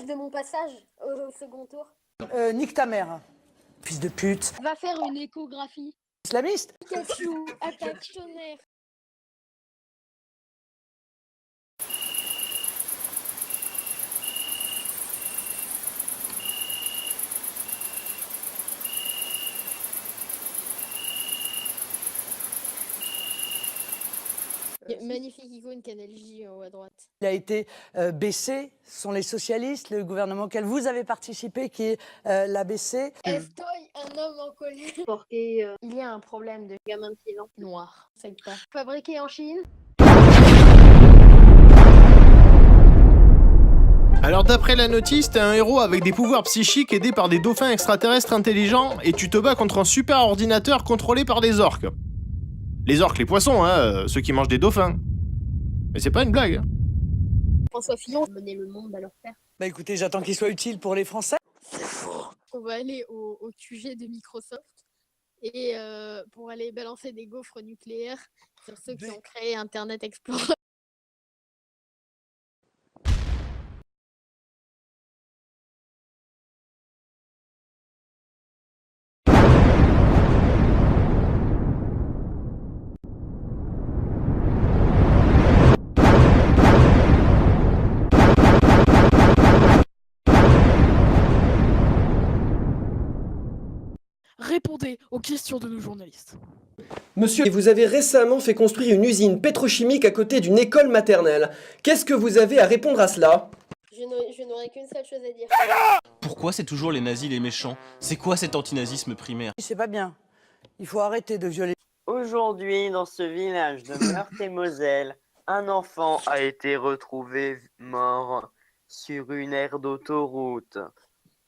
de mon passage au second tour. Nique ta mère, fils de pute. Va faire une échographie. Islamiste. Pikachu, attaque tonnerre. Magnifique icône Canal J en haut à droite. Il a été baissé, ce sont les socialistes, le gouvernement auquel vous avez participé qui l'a baissé. Estoy un homme en colère. Porque il y a un problème de gamin de 6 ans noir. C'est pas. Fabriqué en Chine. Alors d'après la notice, t'es un héros avec des pouvoirs psychiques aidé par des dauphins extraterrestres intelligents et tu te bats contre un super ordinateur contrôlé par des orques. Les orques, les poissons, hein, ceux qui mangent des dauphins. Mais c'est pas une blague. Hein. François Fillon mener le monde à leur père. Bah écoutez, j'attends qu'il soit utile pour les Français. On va aller au QG de Microsoft et pour aller balancer des gaufres nucléaires sur ceux qui ont créé Internet Explorer. Répondez aux questions de nos journalistes. Monsieur, vous avez récemment fait construire une usine pétrochimique à côté d'une école maternelle. Qu'est-ce que vous avez à répondre à cela? Je n'aurais qu'une seule chose à dire. Pourquoi c'est toujours les nazis les méchants? C'est quoi cet antinazisme primaire? C'est pas bien. Il faut arrêter de violer. Aujourd'hui, dans ce village de Meurthe-et-Moselle, un enfant a été retrouvé mort sur une aire d'autoroute.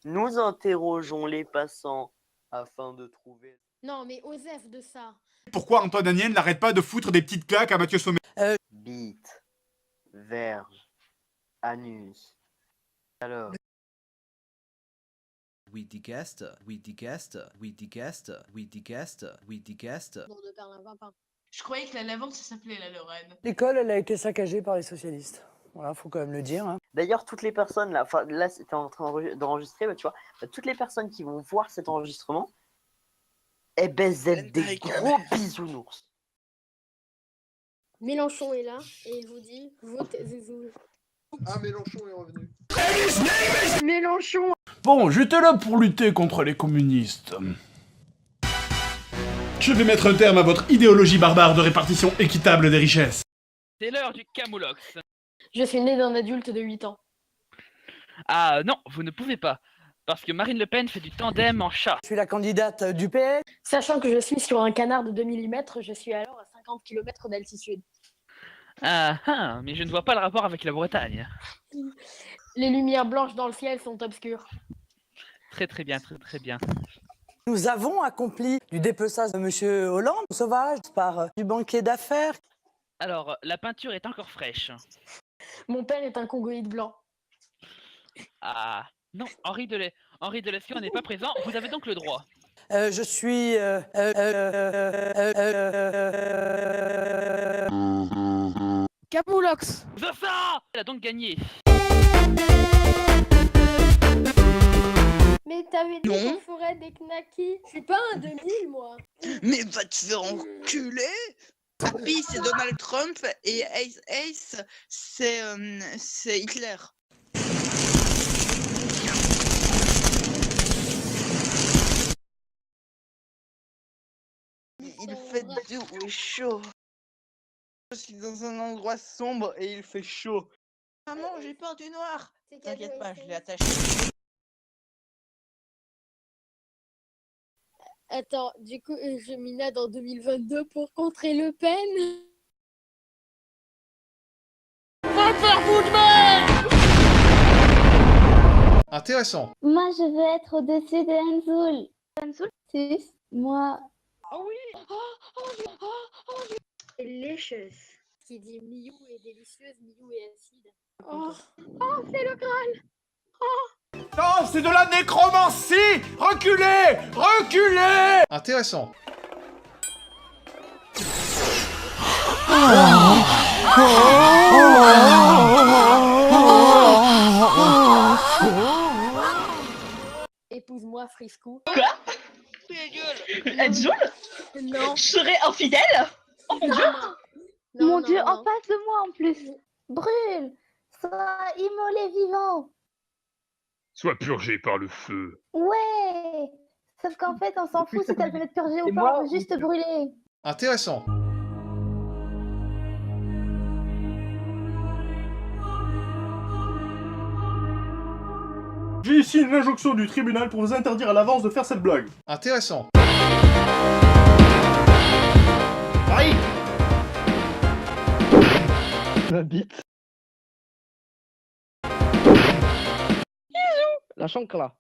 Nous interrogeons les passants afin de trouver... Non, mais Osef de ça. Pourquoi Antoine Daniel n'arrête pas de foutre des petites claques à Mathieu Sommet? Bite, verge, anus. Alors... Wittycast. Nom de Perlimpinpin. Je croyais que la lavande ça s'appelait la Lorraine. L'école, elle a été saccagée par les socialistes. Voilà, faut quand même le dire. Hein. D'ailleurs, toutes les personnes, là, enfin, là c'était en train d'enregistrer, bah, tu vois, bah, toutes les personnes qui vont voir cet enregistrement, eh ben, êtes des gros bisounours. Mélenchon est là et il vous dit votez Zouzoul. Ah, Mélenchon est revenu. Mélenchon. Bon, j'étais là pour lutter contre les communistes. Je vais mettre un terme à votre idéologie barbare de répartition équitable des richesses. C'est l'heure du camoulox. Je suis né d'un adulte de 8 ans. Ah non, vous ne pouvez pas. Parce que Marine Le Pen fait du tandem en chat. Je suis la candidate du PS. Sachant que je suis sur un canard de 2 mm, je suis alors à 50 km d'altitude. Ah, mais je ne vois pas le rapport avec la Bretagne. Les lumières blanches dans le ciel sont obscures. Très bien, très bien. Nous avons accompli du dépeçage de Monsieur Hollande, sauvage, par du banquier d'affaires. Alors, la peinture est encore fraîche. Mon père est un congoïde blanc. Ah, non, Henri Delescure n'est pas présent, vous avez donc le droit. Je suis... Camoulox. Zossa! Elle a donc gagné. Mais t'avais dit qu'on ferait des knackis. Je suis pas un 2000, moi. Mais va te faire enculer. Happy, c'est Donald Trump et Ace, c'est Hitler. Il fait doux et chaud. Je suis dans un endroit sombre et il fait chaud. Maman, j'ai peur du noir. T'inquiète pas, je l'ai attaché. Attends, du coup, je minade en 2022 pour contrer Le Pen. Va faire vous de merde. Intéressant. Moi, je veux être au-dessus de Hanzoul. Hanzoul? Si, moi... Oh oui. Delicious. Qui dit Miou est délicieuse, Miou est acide. Oh, c'est le Graal. Non, c'est de la nécromancie! Reculez! Reculez! Intéressant. Frisco. Quoi? Enzoul? Non. Je serais infidèle? Oh mon dieu! Mon Dieu, en face de moi en plus. Brûle. Sois immolé vivant. Sois purgé par le feu. Ouais. Sauf qu'en fait, on s'en fout si t'as le fait de purger ou pas, on veut juste te brûler. Intéressant. J'ai ici une injonction du tribunal pour vous interdire à l'avance de faire cette blague. Intéressant. Paris. La bite. La chancla.